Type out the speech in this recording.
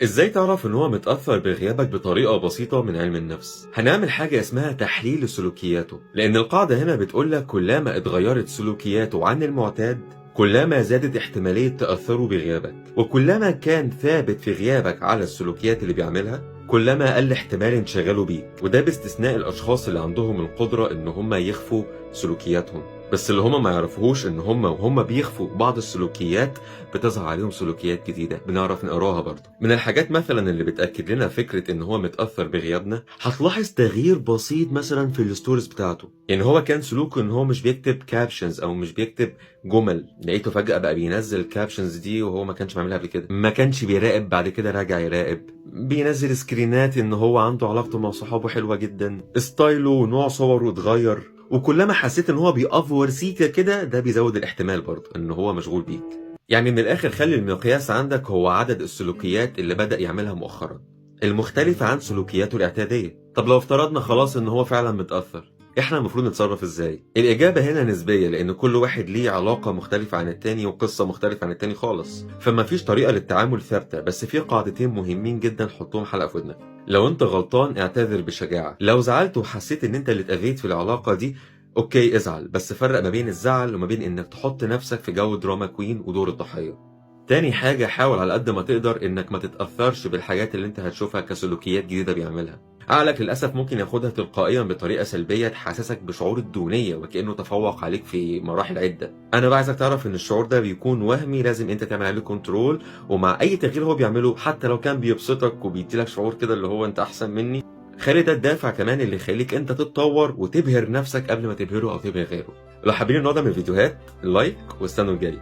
ازاي تعرف ان هو متأثر بغيابك بطريقة بسيطة من علم النفس؟ هنعمل حاجة اسمها تحليل سلوكياته، لان القاعدة هنا بتقولك كلما اتغيرت سلوكياته عن المعتاد كلما زادت احتمالية تأثره بغيابك، وكلما كان ثابت في غيابك على السلوكيات اللي بيعملها كلما قل احتمال انشغاله بيك، وده باستثناء الاشخاص اللي عندهم القدرة ان هم يخفوا سلوكياتهم. بس اللي هم ما يعرفوهوش ان هم وهم بيخفوا بعض السلوكيات بتظهر عليهم سلوكيات جديدة بنعرف نقراها برضه. من الحاجات مثلا اللي بتأكد لنا فكرة ان هو متأثر بغيابنا، هتلاحظ تغيير بسيط مثلا في الستوريز بتاعته. يعني هو كان سلوكه ان هو مش بيكتب كابشنز او مش بيكتب جمل، لقيته فجأة بقى بينزل الكابشنز دي وهو ما كانش بيعملها قبل كده. ما كانش بيراقب، بعد كده راجع يراقب. بينزل سكرينات ان هو عنده علاقته مع صحابه حلوة جدا. ستايله ونوع صوره اتغير، وكلما حسيت ان هو بيأفور سيكا كده ده بيزود الاحتمال برضه ان هو مشغول بيك. يعني من الاخر خلي المقياس عندك هو عدد السلوكيات اللي بدأ يعملها مؤخرا المختلفة عن سلوكياته الاعتيادية. طب لو افترضنا خلاص ان هو فعلا متأثر، احنا المفروض نتصرف ازاي؟ الاجابة هنا نسبية، لان كل واحد ليه علاقة مختلفة عن التاني وقصة مختلفة عن التاني خالص، فما فيش طريقة للتعامل ثابتة. بس في قاعدتين مهمين جدا حطهم حلقة في ودنك. لو انت غلطان اعتذر بشجاعة. لو زعلت وحسيت ان انت اللي اتأذيت في العلاقة دي، اوكي ازعل، بس فرق ما بين الزعل وما بين انك تحط نفسك في جو دراما كوين ودور الضحية. تاني حاجة، حاول على قد ما تقدر انك ما تتأثرش بالحاجات اللي انت هتشوفها كسلوكيات جديدة بيعملها. عقلك للأسف ممكن ياخدها تلقائيا بطريقة سلبية تحسسك بشعور الدونية وكأنه تفوق عليك في مراحل عدة. أنا بقى عايزك تعرف إن الشعور ده بيكون وهمي، لازم أنت تعمل عليه كنترول، ومع أي تغيير هو بيعمله حتى لو كان بيبسطك وبيديلك شعور كده اللي هو أنت أحسن مني، خلي ده الدافع كمان اللي يخليك أنت تتطور وتبهر نفسك قبل ما تبهره أو تبهر غيره. لو حابين النوع ده من الفيديوهات لايك واستنوا الجاي.